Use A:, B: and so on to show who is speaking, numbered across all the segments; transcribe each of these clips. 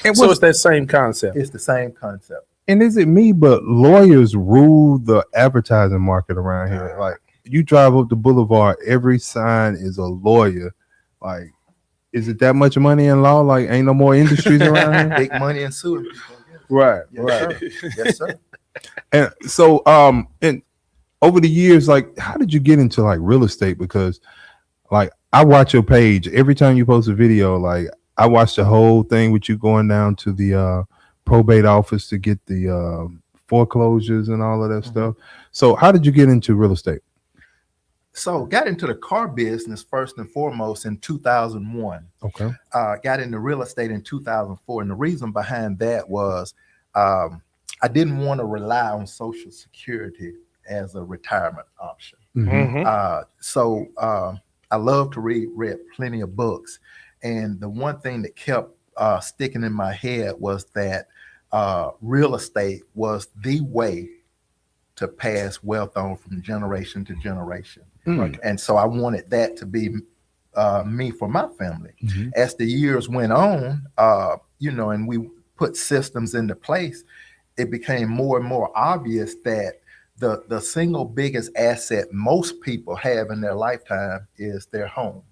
A: And
B: So it's that same concept.
C: It's the same concept.
A: And is it me, but lawyers rule the advertising market around here? Like, you drive up the boulevard, every sign is a lawyer. Like, is it that much money in law? Like, ain't no more industries around here?
C: Big money in suing people.
A: Right,
C: Yes,
A: right.
C: sir. Yes, sir.
A: And so, and over the years, like, how did you get into like real estate? Because, like, I watch your page every time you post a video. Like, I watch the whole thing with you going down to the probate office to get the foreclosures and all of that stuff. So, how did you get into real estate?
C: So got into the car business first and foremost in 2001.
A: Okay.
C: Got into real estate in 2004. And the reason behind that was I didn't want to rely on Social Security as a retirement option. So I love to read plenty of books. And the one thing that kept sticking in my head was that real estate was the way to pass wealth on from generation to generation. And so I wanted that to be me for my family. As the years went on, and we put systems into place, it became more and more obvious that the single biggest asset most people have in their lifetime is their home.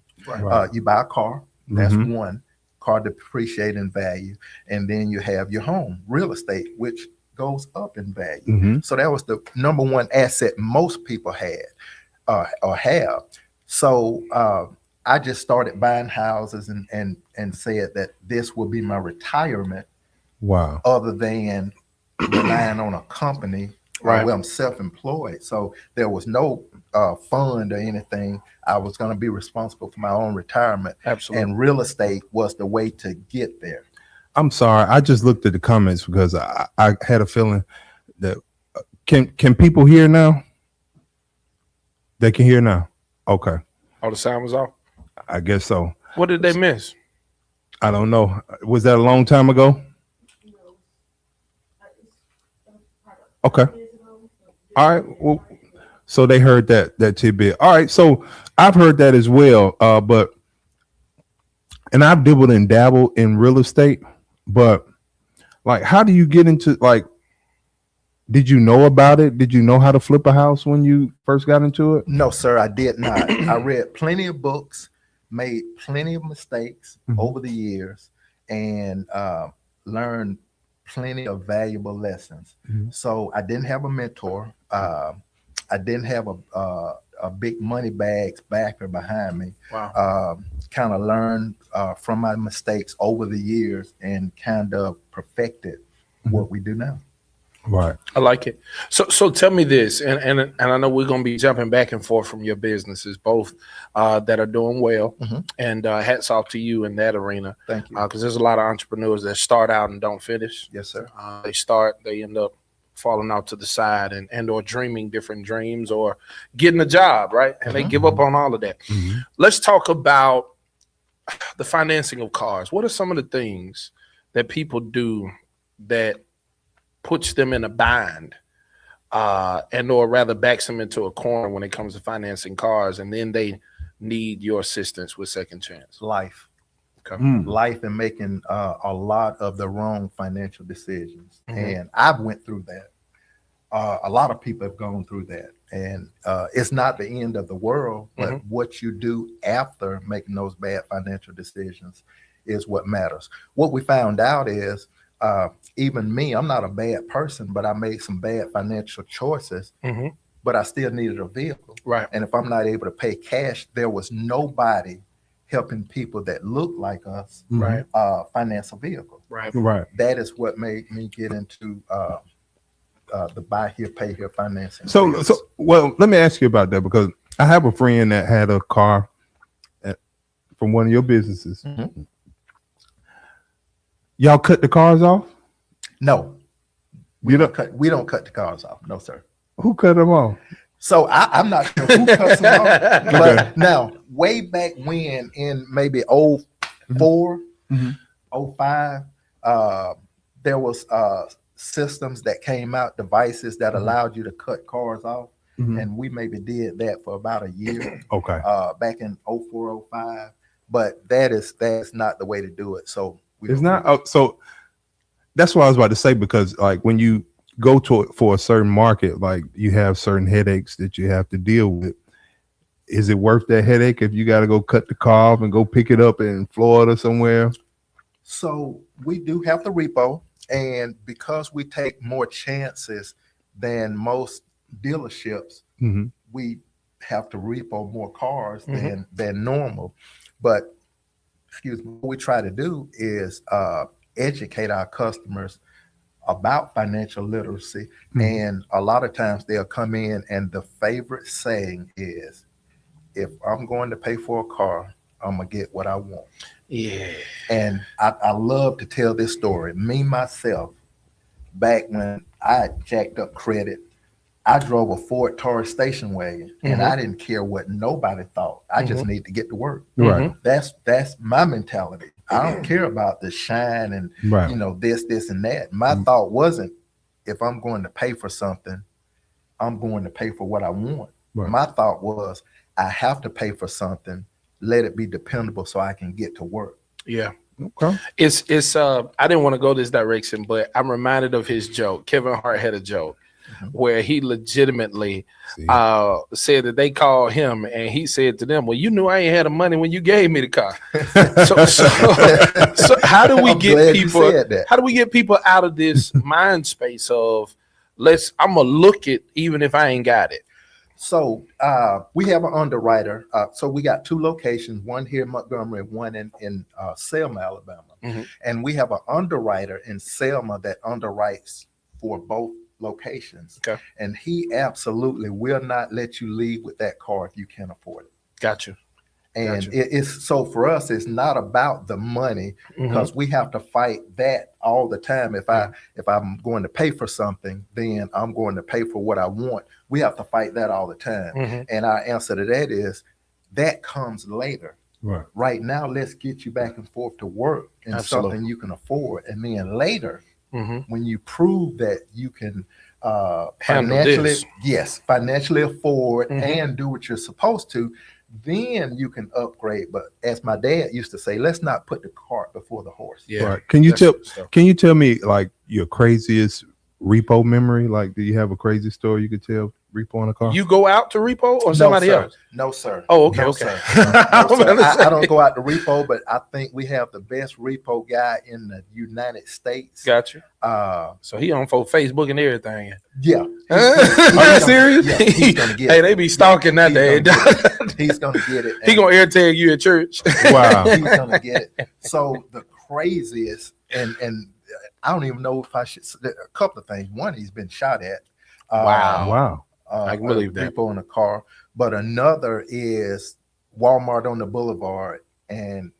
C: You buy a car, that's one. Car depreciate in value, and then you have your home, real estate, which goes up in value. So that was the number one asset most people had or have. So I just started buying houses and said that this will be my retirement.
A: Wow.
C: Other than relying on a company,
B: Right.
C: where I'm self-employed. So there was no fund or anything. I was going to be responsible for my own retirement.
B: Absolutely.
C: And real estate was the way to get there.
A: I'm sorry. I just looked at the comments because I had a feeling that can people hear now? They can hear now. Okay.
B: Oh, the sound was off.
A: I guess so.
B: What did they miss?
A: I don't know. Was that a long time ago? Okay. All right. Well, so they heard that tidbit. All right. So I've heard that as well. And I've dabbled in real estate, but like, how do you get into, like, did you know about it? Did you know how to flip a house when you first got into it?
C: No, sir, I did not. I read plenty of books, made plenty of mistakes over the years, and learned plenty of valuable lessons. So I didn't have a mentor. I didn't have a big money bags backer behind me.
B: Wow.
C: Kind of learned from my mistakes over the years and kind of perfected what we do now.
A: Right.
B: I like it. So tell me this, and I know we're going to be jumping back and forth from your businesses, both that are doing well, and hats off to you in that arena.
C: Thank you.
B: Because there's a lot of entrepreneurs that start out and don't finish.
C: Yes, sir.
B: They end up falling out to the side and or dreaming different dreams or getting a job, right? And they give up on all of that. Let's talk about the financing of cars. What are some of the things that people do that puts them in a bind and or rather backs them into a corner when it comes to financing cars, and then they need your assistance with Second Chance?
C: Life.
B: Okay.
C: Life and making a lot of the wrong financial decisions. And I've went through that. A lot of people have gone through that. And it's not the end of the world, but what you do after making those bad financial decisions is what matters. What we found out is even me, I'm not a bad person, but I made some bad financial choices, but I still needed a vehicle.
B: Right.
C: And if I'm not able to pay cash, there was nobody helping people that look like us finance a vehicle.
B: Right.
A: Right.
C: That is what made me get into the buy here, pay here financing.
A: So well, let me ask you about that, because I have a friend that had a car from one of your businesses. Y'all cut the cars off?
C: No,
A: We don't.
C: we don't cut the cars off. No, sir.
A: Who cut them off?
C: So I'm not sure who cuts them off, but now way back when in maybe 04, 05, there was systems that came out, devices that allowed you to cut cars off. And we maybe did that for about a year.
A: Okay.
C: Back in 04, 05. But that's not the way to do it. So
A: It's not. Oh, so that's what I was about to say, because like when you go to for a certain market, like you have certain headaches that you have to deal with. Is it worth that headache if you got to go cut the car off and go pick it up in Florida somewhere?
C: So we do have the repo, and because we take more chances than most dealerships,
A: Mm-hmm.
C: we have to repo more cars
B: Mhm.
C: than normal. But excuse me, what we try to do is educate our customers about financial literacy. And a lot of times they'll come in and the favorite saying is, if I'm going to pay for a car, I'm gonna get what I want.
B: Yeah.
C: And I love to tell this story. Me, myself, back when I jacked up credit, I drove a Ford Taurus station wagon, and I didn't care what nobody thought. I just need to get to work.
A: Right.
C: That's my mentality. I don't care about the shine and
A: Right.
C: this, and that. My thought wasn't, if I'm going to pay for something, I'm going to pay for what I want.
A: Right.
C: My thought was, I have to pay for something. Let it be dependable so I can get to work.
B: Yeah.
A: Okay.
B: It's I didn't want to go this direction, but I'm reminded of his joke. Kevin Hart had a joke where he legitimately
A: See.
B: said that they called him and he said to them, well, you knew I ain't had the money when you gave me the car. So how do we
C: I'm
B: get
C: glad you
B: people
C: said that.
B: how do we get people out of this mind space of I'm gonna look it even if I ain't got it?
C: So we have an underwriter. So we got two locations, one here in Montgomery, one in Selma, Alabama.
B: Mhm.
C: And we have an underwriter in Selma that underwrites for both locations.
B: Okay.
C: And he absolutely will not let you leave with that car if you can't afford it.
B: Got you.
C: And
B: Gotcha.
C: it's so for us, it's not about the money, because we have to fight that all the time. If I'm going to pay for something, then I'm going to pay for what I want. We have to fight that all the time. And our answer to that is, that comes later.
A: Right.
C: Right now, let's get you back and forth to work in
B: Absolutely.
C: something you can afford. And then later,
B: Mhm.
C: when you prove that you can
B: Handle
C: financially afford
B: Mhm.
C: and do what you're supposed to, then you can upgrade. But as my dad used to say, let's not put the cart before the horse.
B: Yeah.
A: Right. Can you
B: That's
A: tell?
B: good stuff.
A: Can you tell me like your craziest repo memory? Like, do you have a crazy story you could tell repo on a car?
B: You go out to repo or somebody
C: no, sir.
B: else?
C: No, sir.
B: Oh, okay,
C: No,
B: okay.
C: sir.
B: I was
C: No,
B: gonna
C: sir. I don't
B: say.
C: go out to repo, but I think we have the best repo guy in the United States.
B: Got you.
C: Uh,
B: So he on Facebook and everything.
C: yeah.
B: Are you serious?
C: Yeah, he's gonna get
B: Hey,
C: it.
B: they be stalking that day.
C: He's gonna get it.
B: He gonna air tag you at church.
A: Wow.
C: He's gonna get it. So the craziest, and I don't even know if I should. A couple of things. One, he's been shot at.
B: Wow.
A: Wow.
B: I can believe that.
C: People in the car. But another is Walmart on the boulevard, and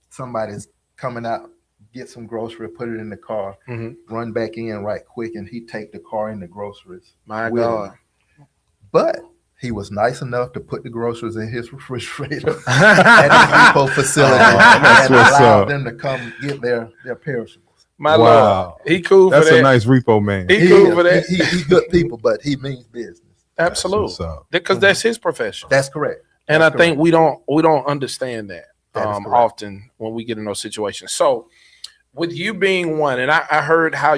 C: somebody's coming out, get some grocery, put it in the car,
B: Mhm.
C: run back in right quick, and he take the car and the groceries.
B: My
C: with
B: God.
C: him. But he was nice enough to put the groceries in his refrigerator at the repo facility,
A: that's
C: and
A: what's
C: allowed
A: up.
C: them to come get their perishables.
B: My
A: Wow.
B: Lord. He cool
A: That's
B: for that.
A: a nice repo man.
B: He cool for that.
C: He good people, but he means business.
B: Absolutely.
A: That's what's up.
B: Because that's his profession.
C: That's correct.
B: And
C: That's
B: I think we don't understand that,
C: That is correct.
B: often when we get in those situations. So with you being one, and I heard how I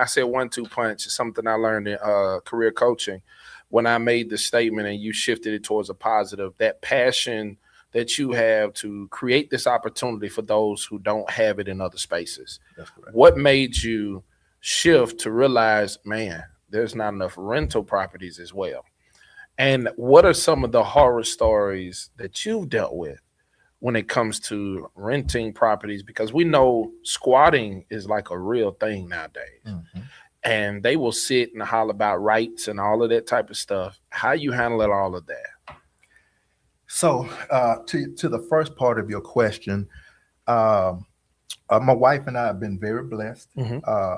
B: said 1-2 punch is something I learned in career coaching when I made the statement and you shifted it towards a positive, that passion that you have to create this opportunity for those who don't have it in other spaces.
C: That's correct.
B: What made you shift to realize, man, there's not enough rental properties as well? And what are some of the horror stories that you've dealt with when it comes to renting properties? Because we know squatting is like a real thing nowadays.
C: Mhm.
B: And they will sit and holler about rights and all of that type of stuff. How you handle all of that?
C: So to the first part of your question, my wife and I have been very blessed,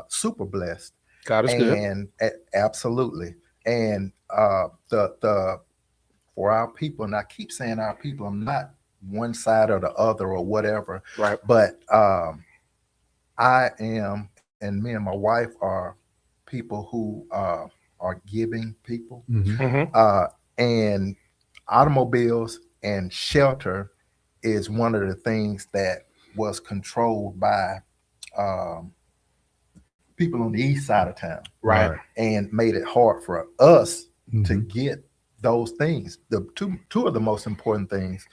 C: super blessed.
B: God is good.
C: And absolutely. And the for our people, and I keep saying our people, I'm not one side or the other or whatever,
B: Right.
C: but I am, and me and my wife are people who are giving people, and automobiles and shelter is one of the things that was controlled by people on the east side of town,
B: Right.
C: and made it hard for us to
A: Mhm.
C: get those things. The two of the most important things: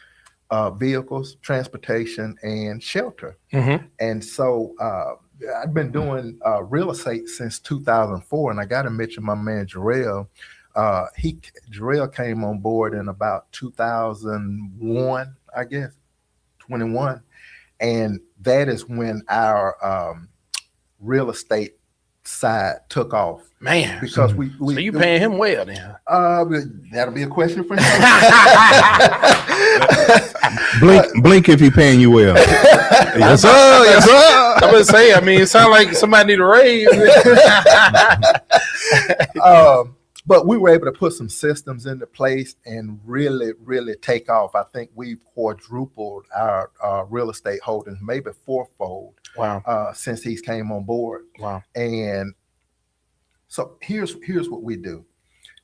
C: vehicles, transportation, and shelter.
B: Mm-hmm.
C: And so I've been doing real estate since 2004, and I got to mention my man Jarrell. Jarrell came on board in about 2001, I guess, 21, and that is when our real estate side took off
B: Man.
C: because
B: So you paying him well then?
C: that'll be a question for him.
A: Blink if he paying you well. Yes, sir. Yes, sir.
B: I'm gonna say. I mean, it sounds like somebody need a raise.
C: But we were able to put some systems into place and really, really take off. I think we've quadrupled our real estate holdings, maybe fourfold,
B: Wow.
C: since he's came on board.
B: Wow.
C: And so here's what we do.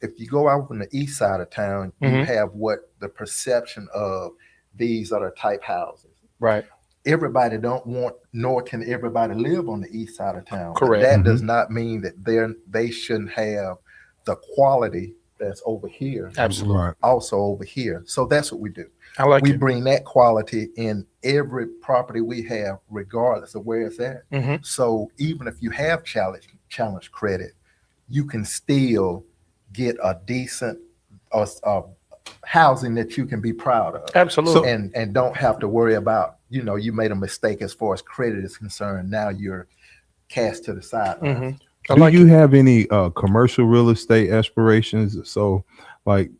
C: If you go out on the east side of town, you
B: Mhm.
C: have what the perception of these are the type houses.
B: Right.
C: Everybody don't want, nor can everybody live on the east side of town. But
B: Correct.
C: that does not mean that they shouldn't have the quality that's over here,
B: Absolutely.
A: Right.
C: also over here. So that's what we do.
B: I like
C: We
B: it.
C: bring that quality in every property we have, regardless of where it's at.
B: Mm-hmm.
C: So even if you have challenge credit, you can still get a decent housing that you can be proud of.
B: Absolutely.
C: And don't have to worry about, you made a mistake as far as credit is concerned. Now you're cast to the side.
B: Mm-hmm.
A: Do you have any commercial real estate aspirations? So, like,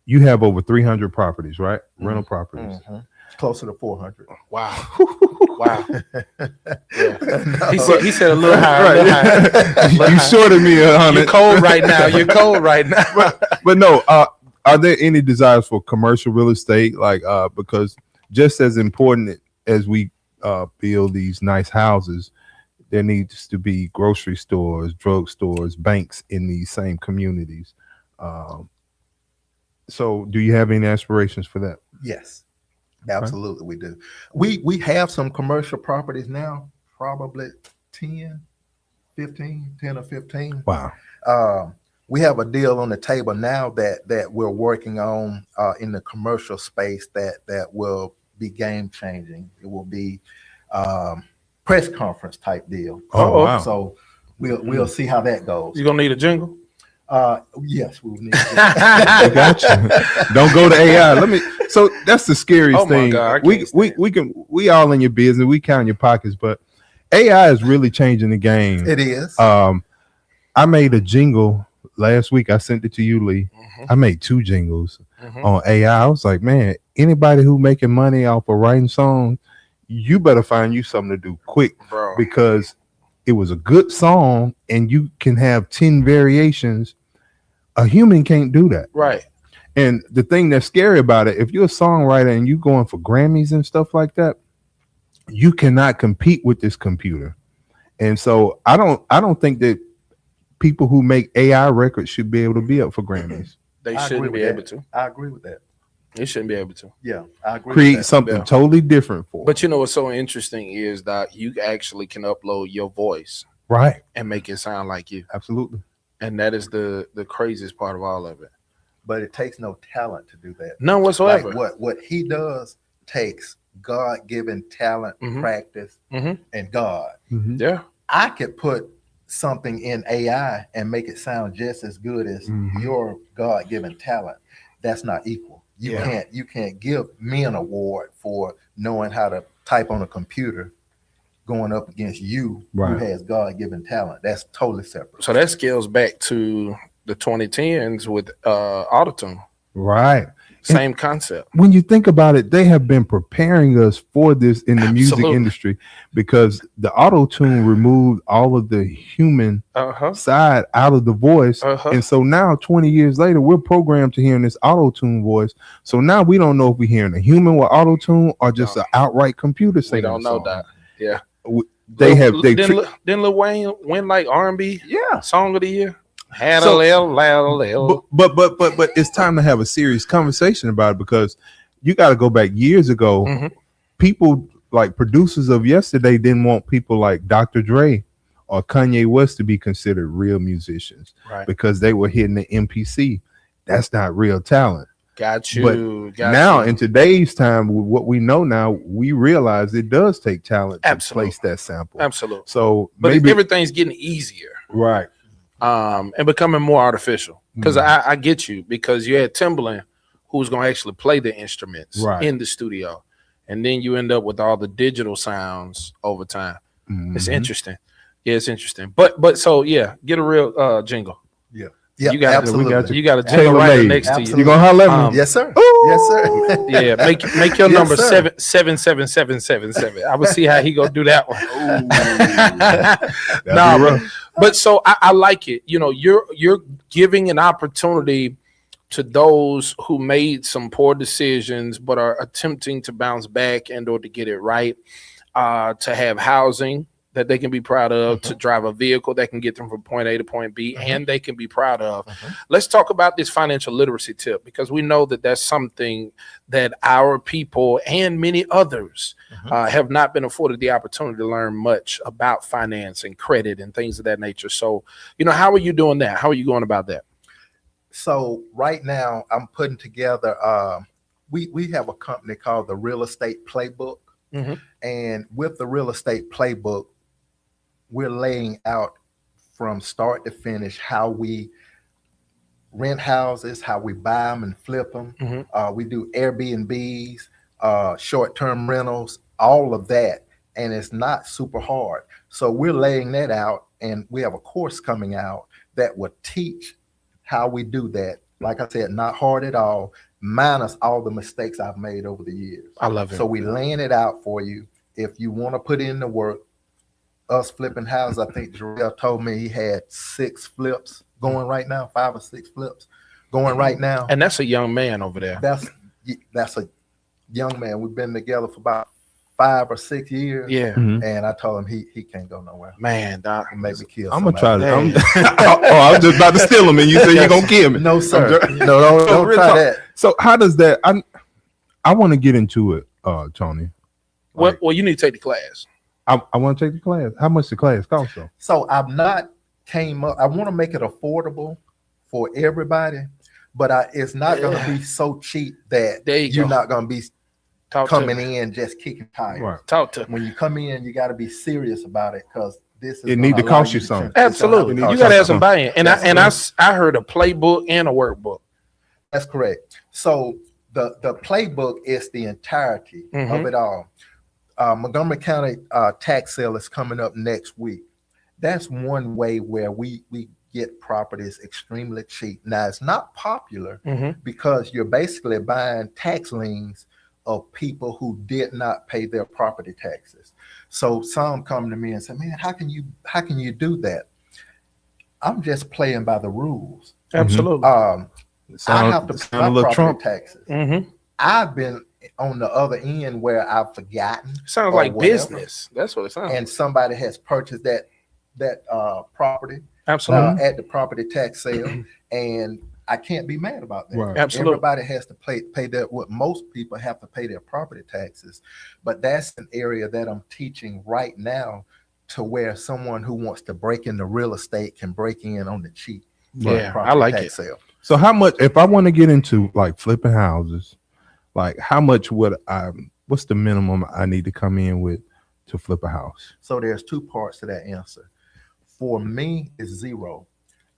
A: you have over 300 properties, right? Rental properties.
C: Closer to 400.
B: Wow. Wow. Yeah. He said a little higher. A little higher.
A: You shorted me 100.
B: You're cold right now. You're cold right now.
A: But no, are there any desires for commercial real estate? Like, because just as important as we build these nice houses, there needs to be grocery stores, drug stores, banks in these same communities. So do you have any aspirations for that?
C: Yes, absolutely we do. We have some commercial properties now, probably 10 or 15.
A: Wow.
C: We have a deal on the table now that we're working on in the commercial space that will be game changing. It will be press conference type deal.
A: Oh, wow.
C: So we'll see how that goes.
B: You gonna need a jingle?
C: Yes, we will need.
A: I got you. Don't go to AI. So that's the scariest
B: Oh my
A: thing.
B: God, I can't
A: We all in your business. We count your pockets, but AI is really changing the game.
C: It is.
A: I made a jingle last week. I sent it to you, Lee.
B: Mhm.
A: I made 2 jingles
B: Mhm.
A: on AI. I was like, man, anybody who making money off of writing songs, you better find you something to do quick,
B: Bro.
A: because it was a good song and you can have 10 variations. A human can't do that.
B: Right.
A: And the thing that's scary about it, if you're a songwriter and you going for Grammys and stuff like that, you cannot compete with this computer. And so I don't think that people who make AI records should be able to be up for Grammys.
B: They
C: I
B: shouldn't
C: agree
B: be
C: with
B: able
C: that.
B: to.
C: I agree with that.
B: They shouldn't be able to.
C: Yeah, I agree.
A: Create
C: with that.
A: something
B: Yeah.
A: totally different for.
B: But you know what's so interesting is that you actually can upload your voice
A: right.
B: and make it sound like you.
A: Absolutely.
B: And that is the craziest part of all of it.
C: But it takes no talent to do that.
B: None whatsoever.
C: Like what he does takes God-given talent,
B: Mhm.
C: practice,
B: Mhm.
C: and God.
A: Mhm.
B: Yeah.
C: I could put something in AI and make it sound just as good as
A: Mhm.
C: your God-given talent. That's not equal.
B: Yeah.
C: You can't give me an award for knowing how to type on a computer going up against you
A: Right.
C: who has God-given talent. That's totally separate.
B: So that scales back to the 2010s with autotune.
A: Right.
B: Same concept.
A: When you think about it, they have been preparing us for this in the music
B: Absolutely.
A: industry, because the auto-tune removed all of the human
B: Uh-huh.
A: side out of the voice.
B: Uh-huh.
A: And so now 20 years later, we're programmed to hearing this auto-tune voice. So now we don't know if we're hearing a human with auto-tune or just
B: No.
A: an outright computer
B: We
A: singing.
B: don't
A: the
B: know
A: song.
B: that. Yeah.
A: Didn't
B: Lil Wayne win like R&B
A: yeah.
B: song of the year? Had
A: So-
B: a little.
A: But it's time to have a serious conversation about it, because you got to go back years ago.
B: Mhm.
A: People like producers of yesterday didn't want people like Dr. Dre or Kanye West to be considered real musicians
B: Right.
A: because they were hitting the MPC. That's not real talent.
B: Got you.
A: But
B: got
A: now
B: you.
A: in today's time, with what we know now, we realize it does take talent to
B: Absolutely.
A: place that sample.
B: Absolutely.
A: So
B: But
A: maybe
B: everything's getting easier.
A: right.
B: And becoming more artificial. Because I get you, because you had Timbaland who's going to actually play the instruments
A: Right.
B: in the studio. And then you end up with all the digital sounds over time. It's
A: Mhm.
B: interesting. Yeah, it's interesting. But so yeah, get a real jingle.
C: Yeah,
B: You got it.
C: absolutely.
A: We got
B: You got a jingle
A: Tailor-made.
B: right next to you.
C: Absolutely.
A: You gonna holler at me?
B: Um,
C: Yes, sir.
A: Ooh.
C: Yes, sir.
B: Yeah, make your
C: Yes,
B: number
C: sir.
B: 77777. I will see how he gonna do that one.
A: That'd
B: Nah,
A: be rough.
B: But so I like it. You know, you're giving an opportunity to those who made some poor decisions but are attempting to bounce back and or to get it right, to have housing that they can be proud of, to drive a vehicle that can get them from point A to point B, and they can be proud of. Let's talk about this financial literacy tip, because we know that that's something that our people and many others have not been afforded the opportunity to learn much about finance and credit and things of that nature. So, you know, how are you doing that? How are you going about that?
C: So right now I'm putting together, we have a company called the Real Estate Playbook.
B: Mhm.
C: And with the Real Estate Playbook, we're laying out from start to finish how we rent houses, how we buy them and flip them. We do Airbnbs, short-term rentals, all of that. And it's not super hard. So we're laying that out, and we have a course coming out that will teach how we do that. Like I said, not hard at all, minus all the mistakes I've made over the years.
B: I love it.
C: So we laying it out for you. If you want to put in the work, us flipping houses, I think Jarrell told me he had 6 flips going right now, 5 or 6 flips going right now.
B: And that's a young man over there.
C: That's a young man. We've been together for about 5 or 6 years.
B: Yeah.
A: Mhm.
C: And I told him he can't go nowhere.
B: Man, Doc.
C: Maybe kill
A: I'm gonna try
C: somebody.
A: to. I was just about to steal him, and you say you're gonna kill me.
C: No, sir.
A: I'm
C: No, don't
A: real
C: try
A: talk.
C: that.
A: So how does that? I want to get into it, Tony.
B: Well, you need to take the class.
A: I want to take the class. How much the class cost though?
C: So I've not came up. I want to make it affordable for everybody, but it's not going to be so cheap that
B: There you
C: you're
B: go.
C: not going to be
B: Talk
C: coming
B: to me.
C: in just kicking tires.
A: Right.
B: Talk to me.
C: When you come in, you got to be serious about it, because this is
A: It need
C: gonna
A: to
C: allow
A: cost you
C: to
A: something.
C: trans- it's gonna
B: Absolutely.
C: have to
B: You
C: cost
B: got to have
C: something.
B: some buy-in. And
C: That's
B: I heard a playbook and a workbook.
C: That's correct. So the playbook is the entirety of it all. Montgomery County tax sale is coming up next week. That's one way where we get properties extremely cheap. Now, it's not popular because you're basically buying tax liens of people who did not pay their property taxes. So some come to me and say, "Man, how can you do that?" I'm just playing by the rules.
B: Absolutely.
C: I have to pay
A: a
C: my
A: little
C: property
A: Trump.
C: taxes.
B: Mm-hmm.
C: I've been on the other end where I've forgotten.
B: Sounds
C: or
B: like
C: whatever,
B: business. That's what it sounds.
C: and somebody has purchased that property
B: Absolutely.
C: at the property tax sale, and I can't be mad about that.
A: Right.
B: Absolutely.
C: Everybody has to pay their, what most people have to pay their property taxes, but that's an area that I'm teaching right now, to where someone who wants to break into real estate can break in on the cheap.
B: Yeah,
C: property
B: I like
C: tax
B: it.
C: sale.
A: So how much? If I want to get into like flipping houses, like how much would I? What's the minimum I need to come in with to flip a house?
C: So there's 2 parts to that answer. For me, it's 0.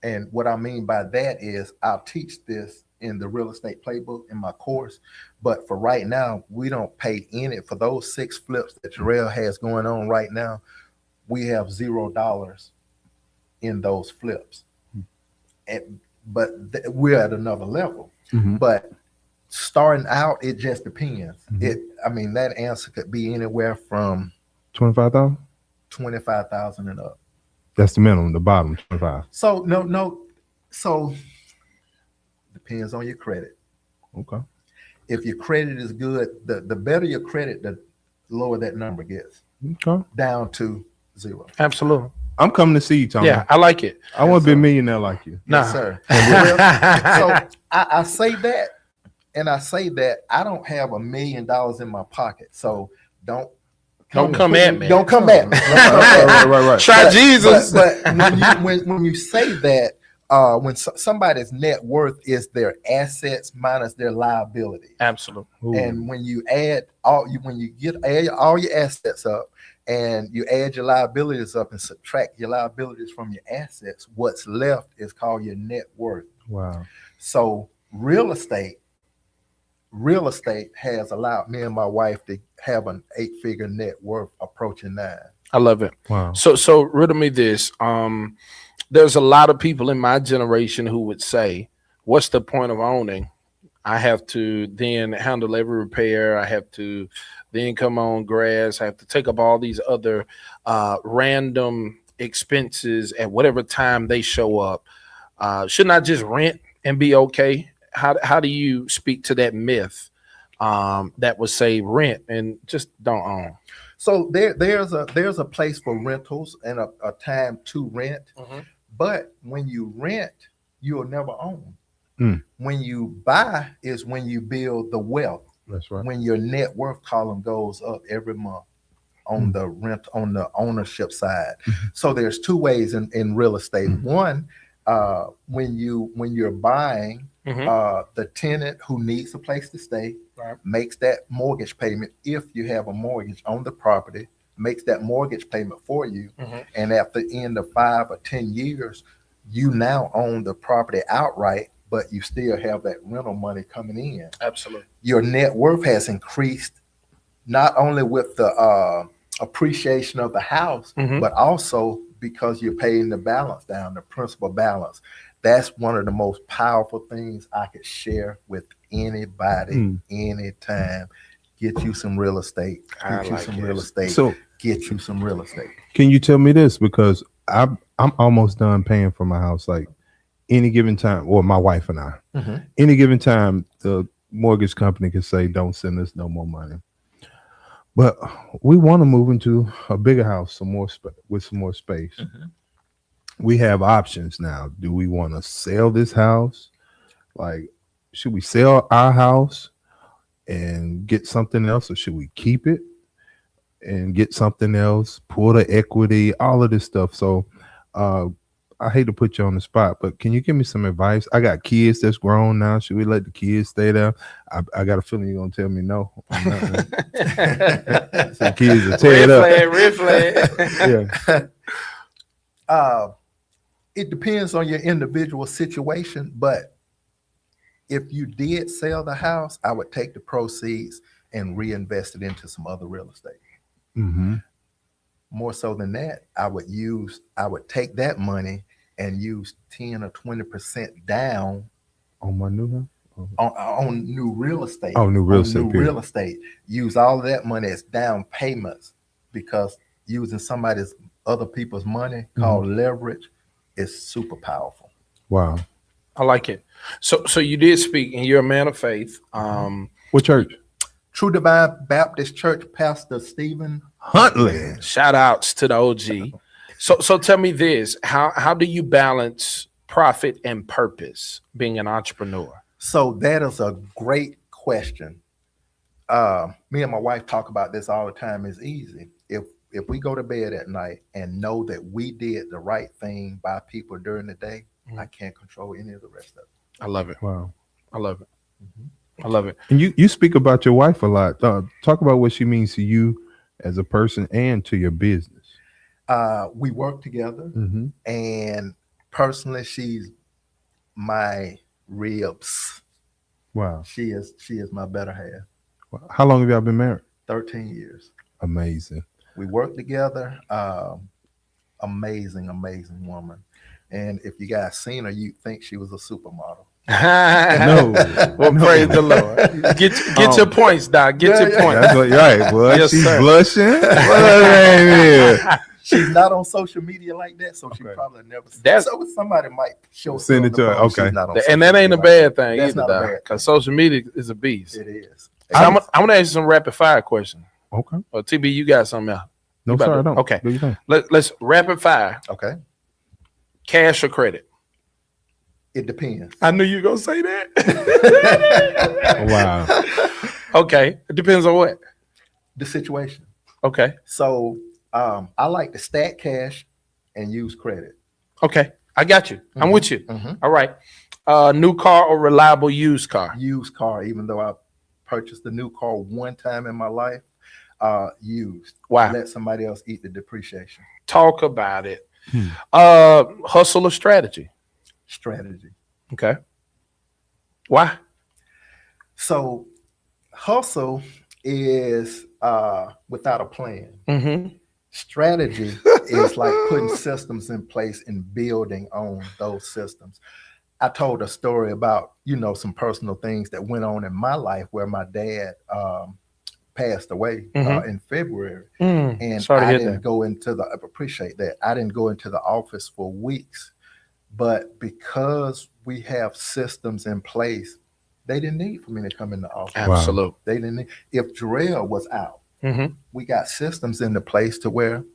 C: And what I mean by that is I'll teach this in the real estate playbook in my course. But for right now, we don't pay any for those 6 flips that Jarrell has going on right now. We have $0 in those flips. But we're at another level. But starting out, it just depends. That answer could be anywhere from
A: 25,000.
C: 25,000 and up.
A: That's the minimum. The bottom 25.
C: So no. So depends on your credit.
A: Okay.
C: If your credit is good, the better your credit, the lower that number gets,
A: Okay.
C: down to 0.
B: Absolutely.
A: I'm coming to see you, Tony.
B: Yeah, I like it.
A: I want to be a millionaire like you.
B: Nah.
C: Yes, sir. So I say that, and I say that I don't have $1 million in my pocket. So don't
B: Don't come at me.
C: Don't come at me.
A: Right.
B: Try Jesus.
C: But when you say that, when somebody's net worth is their assets minus their liability,
B: Absolutely.
A: Ooh.
C: and when you add add all your assets up and you add your liabilities up and subtract your liabilities from your assets, what's left is called your net worth.
A: Wow.
C: So real estate has allowed me and my wife to have an 8-figure net worth approaching 9.
B: I love it.
A: Wow.
B: So riddle me this. There's a lot of people in my generation who would say, what's the point of owning? I have to then handle every repair. I have to then come on grass. I have to take up all these other random expenses at whatever time they show up. Shouldn't I just rent and be okay? How do you speak to that myth that would say rent and just don't own?
C: So there's a place for rentals and a time to rent.
B: Mhm.
C: But when you rent, you'll never own.
A: Mm.
C: When you buy is when you build the wealth.
A: That's right.
C: When your net worth column goes up every month on the ownership side. So there's 2 ways in real estate. One, when you're buying, the tenant who needs a place to stay makes that mortgage payment. If you have a mortgage on the property, makes that mortgage payment for you. And at the end of 5 or 10 years, you now own the property outright, but you still have that rental money coming in.
B: Absolutely.
C: Your net worth has increased not only with the appreciation of the house, but also because you're paying the balance down, the principal balance. That's one of the most powerful things I could share with anybody anytime. Get you some real estate. Get you some real estate.
A: So
C: Get you some real estate.
A: can you tell me this? Because I'm almost done paying for my house. Like any given time, or my wife and I, any given time, the mortgage company can say, don't send us no more money. But we want to move into a bigger house, with some more space. We have options now. Do we want to sell this house? Like, should we sell our house and get something else, or should we keep it and get something else, pull the equity, all of this stuff? So I hate to put you on the spot, but can you give me some advice? I got kids that's grown now. Should we let the kids stay there? I got a feeling you're gonna tell me no. Some kids will tear it up.
B: Red flag.
A: Yeah.
C: It depends on your individual situation, but if you did sell the house, I would take the proceeds and reinvest it into some other real estate. More so than that, I would take that money and use 10 or 20% down
A: On my new house?
C: on new real estate.
A: Oh, new real estate.
C: New real estate. Use all of that money as down payments, because using other people's money called leverage is super powerful.
A: Wow.
B: I like it. So you did speak, and you're a man of faith.
A: What church?
C: True Divine Baptist Church, Pastor Stephen
A: Huntley.
B: Shout outs to the OG. So tell me this: how do you balance profit and purpose being an entrepreneur?
C: So that is a great question. Me and my wife talk about this all the time. It's easy. If we go to bed at night and know that we did the right thing by people during the day, I can't control any of the rest of it.
B: I love it.
A: Wow.
B: I love it. I love it.
A: And you speak about your wife a lot. Talk about what she means to you as a person and to your business.
C: We work together, and personally, she's my ribs.
A: Wow.
C: She is my better half.
A: Wow. How long have y'all been married?
C: 13 years.
A: Amazing.
C: We work together. Amazing woman. And if you guys seen her, you'd think she was a supermodel.
A: No.
B: Well, praise the Lord. Get your points, Doc. Get your points.
A: That's what, right, boy.
B: Yes,
A: She's
B: sir.
A: blushing. What her name is?
C: She's not on social media like that, so she
A: Okay.
C: probably never.
B: That's-
C: So somebody might show us
A: Send
C: on
A: it
C: the
A: to her.
C: phone.
A: Okay.
C: She's not on
B: And
C: social
B: that ain't a
C: media
B: bad thing
C: That's
B: either,
C: not a
B: Doc.
C: bad
B: Because social media is a beast.
C: like that. It is.
B: So I'm gonna ask you some rapid fire questions.
A: Okay.
B: Or TB, you got something else?
A: No,
B: You about
A: sir,
B: to-
A: I don't.
B: okay.
A: Do you think?
B: Let's rapid fire.
C: Okay.
B: Cash or credit?
C: It depends.
B: I knew you were gonna say that.
A: Wow.
B: Okay. It depends on what.
C: The situation.
B: Okay.
C: So I like to stack cash and use credit.
B: Okay. I got you. I'm with you.
C: Mhm.
B: All right. New car or reliable used car?
C: Used car, even though I purchased a new car one time in my life, used.
B: Wow.
C: Let somebody else eat the depreciation.
B: Talk about it.
A: Hmm.
B: Hustle or strategy?
C: Strategy.
B: Okay. Why?
C: So hustle is without a plan.
B: Mm-hmm.
C: Strategy is like putting systems in place and building on those systems. I told a story about, some personal things that went on in my life where my dad passed away in February. And
B: Sorry to
C: I
B: hear
C: didn't
B: that.
C: go into I appreciate that. I didn't go into the office for weeks, but because we have systems in place, they didn't need for me to come in the office.
B: Absolute.
C: They didn't need, if Jarrell was out,
B: Mm-hmm.
C: we got systems into place to where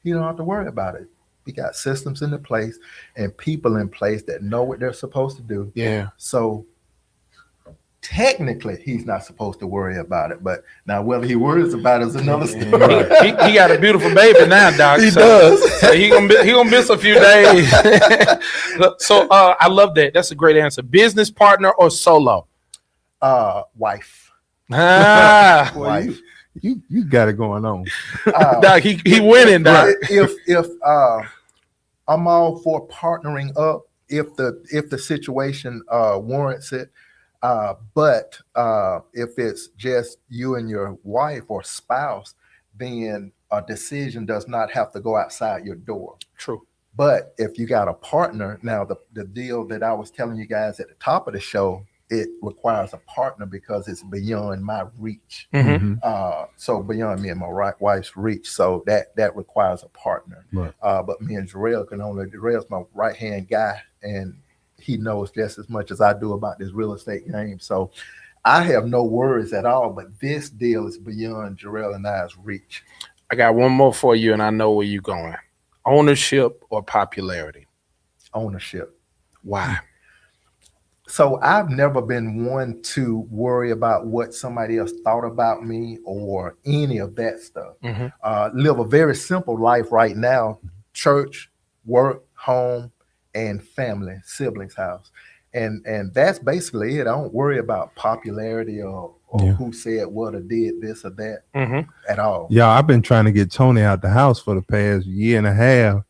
C: you don't have to worry about it. We got systems into place and people in place that know what they're supposed to do.
B: Yeah.
C: So technically, he's not supposed to worry about it. But now, whether he worries about it is another story.
B: He got a beautiful baby now, Doc.
C: He
B: so,
C: does.
B: So he gonna miss a few days. So I love that. That's a great answer. Business partner or solo?
C: Wife.
B: Ah,
A: Boy,
C: Wife.
A: you got it going on.
B: Doc, he winning, Doc.
C: If I'm all for partnering up if the situation warrants it. But if it's just you and your wife or spouse, then a decision does not have to go outside your door.
B: True.
C: But if you got a partner, now the deal that I was telling you guys at the top of the show, it requires a partner because it's beyond my reach.
B: Mm-hmm.
C: So beyond me and my wife's reach. So that requires a partner.
A: Right.
C: But me and Jarrell's my right-hand guy, and he knows just as much as I do about this real estate game. So I have no worries at all, but this deal is beyond Jarrell and I's reach.
B: I got one more for you, and I know where you're going. Ownership or popularity?
C: Ownership.
B: Why?
C: So I've never been one to worry about what somebody else thought about me or any of that stuff.
B: Mm-hmm.
C: Live a very simple life right now: church, work, home, and family, siblings' house. And that's basically it. I don't worry about popularity or who said what or did this or that at all.
A: Yeah, I've been trying to get Tony out the house for the past year and a half.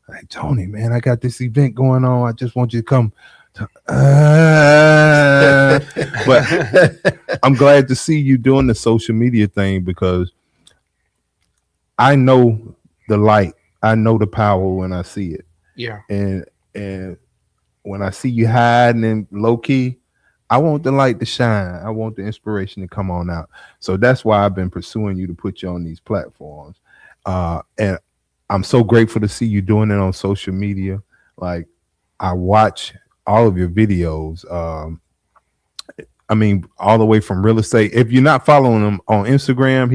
A: Like, Tony, man, I got this event going on. I just want you to come. But I'm glad to see you doing the social media thing because I know the light. I know the power when I see it.
B: Yeah.
A: And when I see you hiding and low key, I want the light to shine. I want the inspiration to come on out. So that's why I've been pursuing you to put you on these platforms. And I'm so grateful to see you doing it on social media. Like, I watch all of your videos. I mean, all the way from real estate. If you're not following him on Instagram,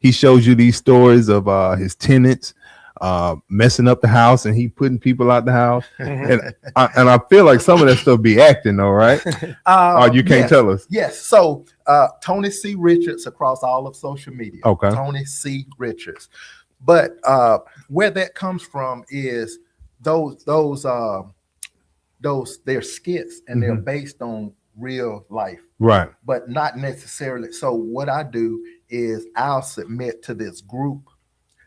A: he shows you these stories of his tenants messing up the house and he putting people out the house. And I feel like some of that stuff be acting though, right? You can't tell us.
C: Yes. So Tony C. Richards across all of social media.
A: Okay.
C: Tony C. Richards. But where that comes from is those they're skits and they're based on real life.
A: Right.
C: But not necessarily. So what I do is I'll submit to this group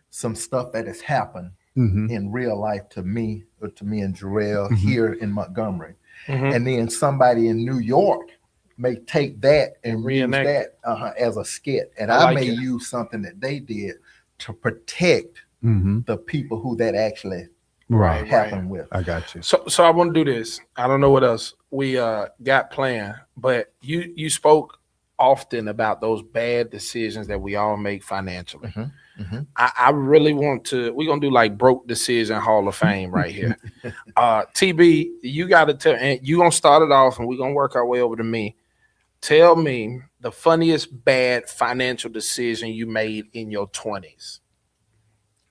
C: some stuff that has happened in real life to me and Jarrell here in Montgomery. And then somebody in New York may take that and
B: reenact
C: use that as a skit. And
B: I
C: I
B: like
C: may
B: it.
C: use something that they did to protect the people who that actually
A: Right.
C: happened with.
A: I got you.
B: So I want to do this. I don't know what else we got planned, but you spoke often about those bad decisions that we all make financially. I really want to. We're gonna do like broke decision Hall of Fame right here. TB, you got to tell, and you gonna start it off, and we're gonna work our way over to me. Tell me the funniest bad financial decision you made in your 20s.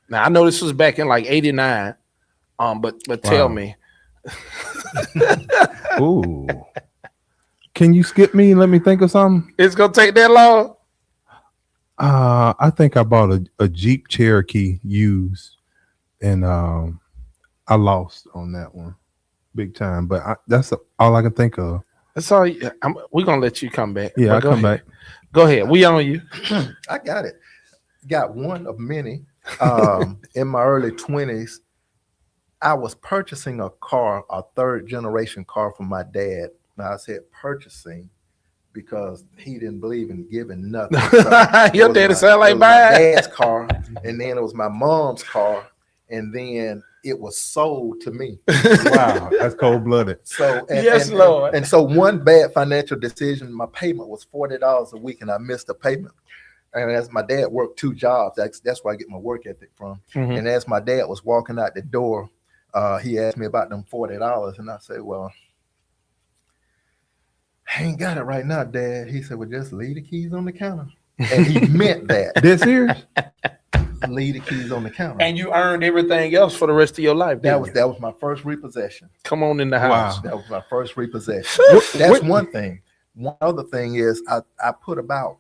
B: Now I know this was back in like '89. But tell me.
A: Ooh. Can you skip me and let me think of something?
B: It's gonna take that long?
A: I think I bought a Jeep Cherokee used, and I lost on that one, big time. But that's all I can think of.
B: That's all. We're gonna let you come back.
A: Yeah,
B: But
A: I'll
B: go
A: come
B: ahead.
A: back.
B: Go ahead. We on you.
C: I got it. Got one of many. In my early 20s, I was purchasing a car, a third generation car from my dad. Now I said purchasing because he didn't believe in giving nothing. So
B: Your
C: it was
B: daddy
C: my-
B: sound like
C: it was my
B: mine.
C: dad's car, and then it was my mom's car, and then it was sold to me.
A: Wow, that's cold blooded.
C: So
B: Yes, Lord.
C: And so one bad financial decision, my payment was $40 a week, and I missed a payment. And as my dad worked 2 jobs, that's where I get my work ethic from.
B: Mhm.
C: And as my dad was walking out the door, he asked me about them $40, and I said, "Well, I ain't got it right now, Dad." He said, "Well, just leave the keys on the counter," and he meant that.
A: Dead serious?
C: Leave the keys on the counter.
B: And you earned everything else for the rest of your life.
C: that
B: didn't you?
C: was my first repossession.
B: Come on in the house.
A: Wow.
C: That was my first repossession. That's one thing. One other thing is I put about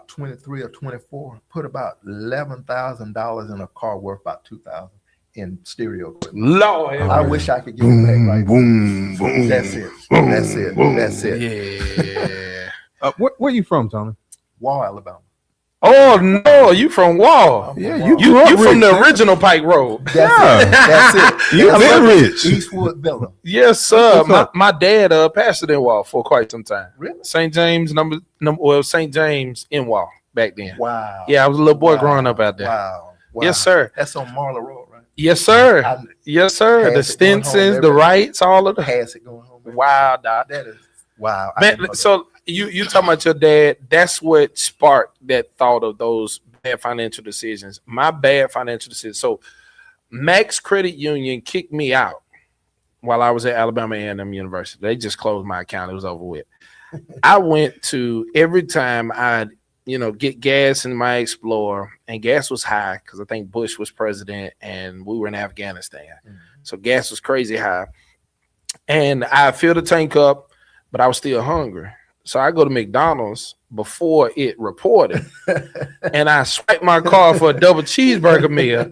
C: 23 or 24, put about $11,000 in a car worth about $2,000 in stereo equipment.
B: Lord.
C: I wish I could get it back right now.
A: Boom, boom.
C: That's it. That's it. That's it.
B: Yeah.
A: Where you from, Tony?
C: Wall, Alabama.
B: Oh no, you from Wall?
A: Yeah,
C: Wall.
A: you
B: You
A: grew up
B: from
A: rich.
B: the original Pike Road?
C: That's
A: Yeah.
C: it. That's it.
A: You
C: That's
A: been
C: it.
A: rich.
C: Eastwood Villa.
B: Yes, sir.
A: What's
B: My,
A: up?
B: my dad pastored in Wall for quite some time.
C: Really?
B: St. James St. James in Wall back then.
C: Wow.
B: Yeah, I was a little boy
C: Wow.
B: growing up out there.
C: Wow. Wow.
B: Yes, sir.
C: That's on Marla Road, right?
B: Yes, sir.
C: I
B: Yes, sir. The
C: Pass it going home
B: Stinsons, the
C: every-
B: Wrights, all of the
C: pass it going home.
B: wow, Doc.
C: That is wow. I
B: Man,
C: didn't know that.
B: so you talking about your dad? That's what sparked that thought of those bad financial decisions. My bad financial decisions. So Max Credit Union kicked me out while I was at Alabama A&M University. They just closed my account. It was over with. I went to every time I'd get gas in my Explorer, and gas was high because I think Bush was president and we were in Afghanistan.
C: Mhm.
B: So gas was crazy high. And I filled the tank up, but I was still hungry. So I go to McDonald's before it reported, and I swipe my card for a double cheeseburger meal.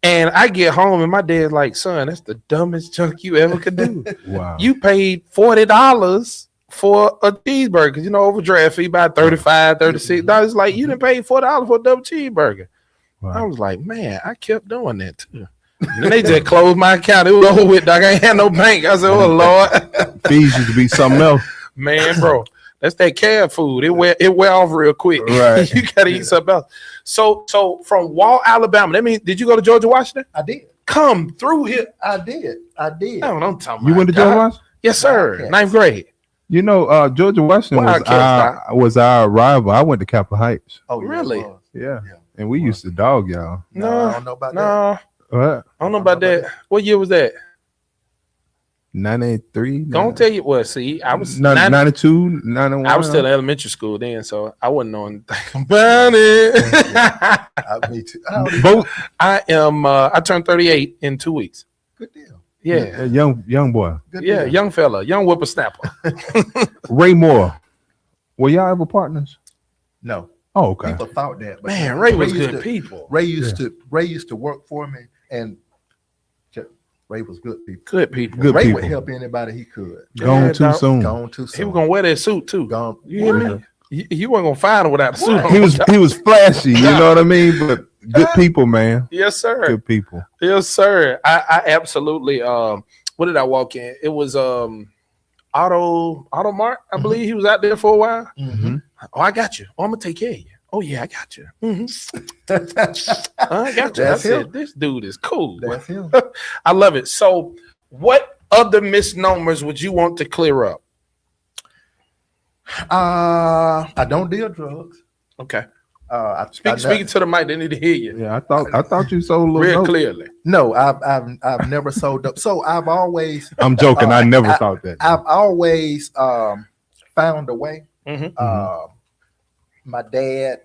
B: And I get home, and my dad's like, "Son, that's the dumbest junk you ever could do.
A: Wow.
B: You paid $40 for a cheeseburger. Overdraft fee by $35, $36. Like, you didn't pay $40 for a double cheeseburger." I
A: Wow.
B: was like, man, I kept doing that too. Then they just closed my account. It was over with, dog. I ain't had no bank. I said, "Oh Lord."
A: Fees used to be something else.
B: Man, bro, that's that canned food. It wear off real quick.
A: Right.
B: You gotta eat something else. So from Wall, Alabama. That means, did you go to Georgia Washington?
C: I did.
B: Come through here.
C: I did. I did.
B: That's what I'm talking
A: You
B: about.
A: went to Georgia
B: dog.
A: Washington?
B: Yes, sir.
C: Wildcats.
B: 9th grade.
A: Georgia Washington
B: Wildcats,
A: was our rival. I went to Capitol Heights.
C: Oh, yeah, it
B: Really?
C: was.
A: Yeah.
C: Yeah.
A: And we used to dog y'all.
C: No, I don't know about that.
B: No,
A: What?
B: I don't know about that. What year was that?
A: 93?
B: Don't tell you what. See, I was
A: 92, 91.
B: I was still in elementary school then, so I wouldn't know anything about it.
C: Me too. How old are you?
A: Both.
B: I am. I turned 38 in 2 weeks.
C: Good deal.
B: Yeah,
A: Young boy.
C: Good
B: yeah,
C: deal.
B: young fella, young whippersnapper.
A: Ray Moore. Were y'all ever partners?
C: No,
A: Oh, okay.
C: people thought that, but
B: Man, Ray was
C: used
B: good
C: to-
B: people.
C: Ray used to work for me, and Ray was good people.
B: Good people.
A: Good
C: Ray
A: people.
C: would help anybody he could.
A: Gone
B: Yeah,
A: too
B: dog.
A: soon.
C: Gone too
B: He
C: soon.
B: was gonna wear that suit too.
C: Gone.
B: You hear me? You weren't gonna find him without a suit. on.
A: He was flashy, you know what I mean? But good people, man.
B: Yes, sir.
A: Good people.
B: Yes, sir. I absolutely. What did I walk in? It was Auto Mart. I believe he was out there for a while.
C: Mhm.
B: Oh, I got you. Oh, I'm gonna take care of you. Oh yeah, I got you. I got you. I
C: That's
B: said,
C: him.
B: this dude is cool.
C: That's him.
B: I love it. So, what other misnomers would you want to clear up?
C: I don't deal drugs.
B: Okay.
C: I
B: Speaking to the mic, they need to hear you
A: Yeah, I thought you sold a little
B: real
A: dope.
B: clearly.
C: No, I've never sold up. So I've always
A: I'm joking. I never thought that.
C: I've always found a way.
B: Mhm.
C: My dad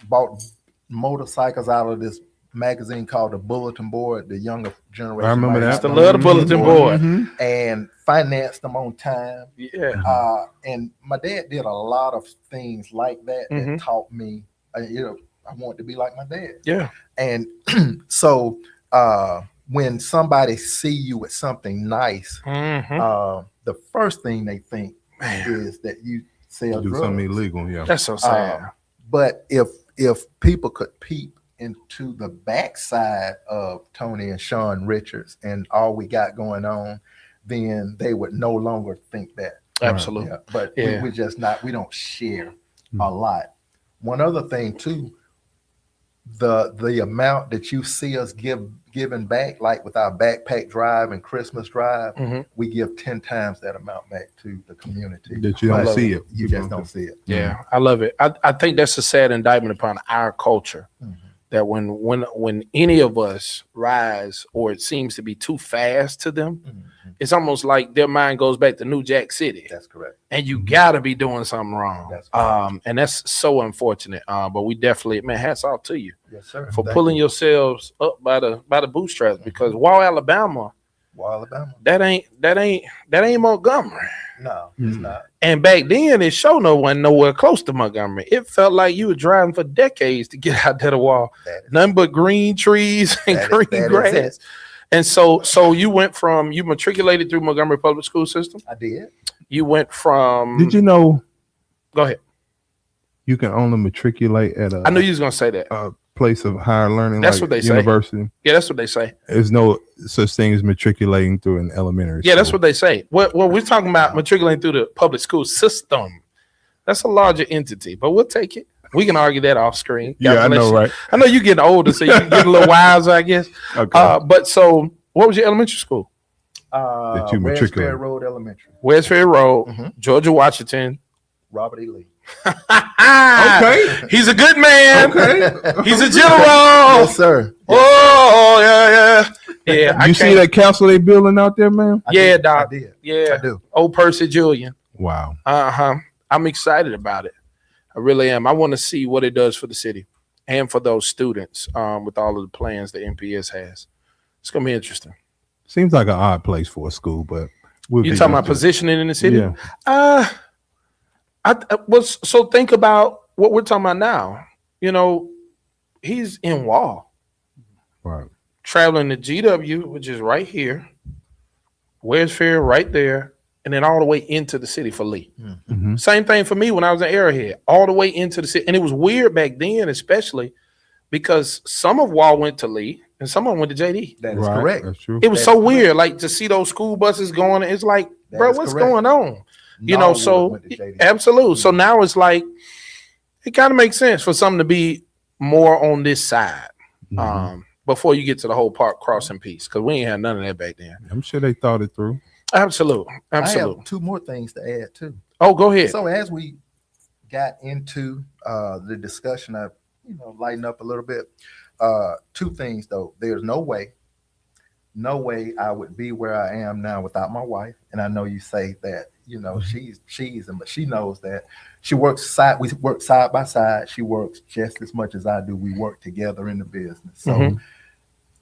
C: bought motorcycles out of this magazine called the Bulletin Board. The younger generation,
A: I remember
C: might
A: that.
C: not
B: Used to
C: know
B: love the Bulletin Board.
A: Mhm.
C: And financed them on time.
B: Yeah.
C: And my dad did a lot of things like that that
B: Mhm.
C: taught me, I wanted to be like my dad.
B: Yeah.
C: And so when somebody see you with something nice,
B: Mhm.
C: the first thing they think
B: Man,
C: is that you sell
A: Do
C: drugs.
A: something illegal. Yeah.
B: that's so sad.
C: But if people could peep into the backside of Tony and Sean Richards and all we got going on, then they would no longer think that.
B: Absolutely.
C: Yeah, but
B: Yeah.
C: we just not, we don't share a
A: Mm.
C: lot. One other thing too, the amount that you see us giving back, like with our backpack drive and Christmas drive,
B: Mhm.
C: we give 10 times that amount back to the community.
A: That you don't
C: But
A: see it.
C: You just don't see it.
B: Yeah, I love it. I think that's a sad indictment upon our culture
C: Mhm.
B: that when any of us rise or it seems to be too fast to them,
C: Mhm.
B: it's almost like their mind goes back to New Jack City,
C: That's correct.
B: and you gotta be doing something wrong.
C: That's correct.
B: And that's so unfortunate. But we definitely, man, hats off to you
C: Yes, sir.
B: for
C: Thank
B: pulling
C: you.
B: yourselves up by the bootstraps. Because Wall, Alabama,
C: Well, Alabama.
B: that ain't Montgomery.
C: No, it's
A: Mhm.
C: not.
B: And back then, it sure no one nowhere close to Montgomery. It felt like you were driving for decades to get out to the wall.
C: That is,
B: Nothing but green trees and
C: that is-
B: green
C: that is
B: grass.
C: it.
B: And so you matriculated through Montgomery Public School System.
C: I did.
B: You went from.
A: Did you know
B: Go ahead.
A: you can only matriculate at
B: I knew you was gonna say that.
A: a place of higher learning?
B: That's
A: like
B: what they say.
A: university.
B: Yeah, that's what they say.
A: There's no such thing as matriculating through an elementary.
B: Yeah, that's
A: school.
B: what they say. What we're talking about matriculating through the public school system. That's a larger entity, but we'll take it. We can argue that off screen. God
A: Yeah, I
B: bless
A: know,
B: you.
A: right?
B: I know you're getting older, so you get a little wiser, I guess.
A: Okay.
B: But so, what was your elementary school?
A: That you
C: West
A: matriculate.
C: Fair Road Elementary.
B: West Fair Road,
C: Mhm.
B: Georgia Washington.
C: Robert E. Lee.
A: Okay.
B: He's a good man.
A: Okay.
B: He's a general.
C: Yes, sir.
B: Oh, yeah. I
A: You see
B: can't-
A: that council they building out there, man?
C: I
B: Yeah,
C: did.
B: Doc.
C: I did.
B: Yeah.
C: I do.
B: Old Percy Julian.
A: Wow.
B: I'm excited about it. I really am. I want to see what it does for the city and for those students with all of the plans that NPS has. It's gonna be interesting.
A: Seems like an odd place for a school, but we'll
B: You
A: get
B: talking about
A: used to it.
B: positioning in the city?
A: Yeah.
B: I was so think about what we're talking about now. You know, he's in Wall,
A: Right.
B: traveling to GW, which is right here, West Fair right there, and then all the way into the city for Lee.
A: Mhm.
B: Same thing for me when I was in Arrowhead, all the way into the city. And it was weird back then, especially because some of Wall went to Lee and some of them went to JD.
C: That is
A: Right.
C: correct.
A: That's true.
B: It was
C: That's
B: so
C: correct.
B: weird, like to see those school buses going. It's like,
C: That
B: bro,
C: is
B: what's
C: correct.
B: going on? You know,
C: Norwood
B: so
C: went to JD.
B: absolute. So now it's like it kind of makes sense for something to be more on this side
A: Mhm.
B: before you get to the whole park crossing piece, because we ain't had none of that back then.
A: I'm sure they thought it through.
B: Absolute.
C: I
B: Absolute.
C: have two more things to add too.
B: Oh, go ahead.
C: So as we got into the discussion, I lightened up a little bit. Two things though. There's no way I would be where I am now without my wife. And I know you say that, but she knows that we work side by side. She works just as much as I do. We work together in the business. So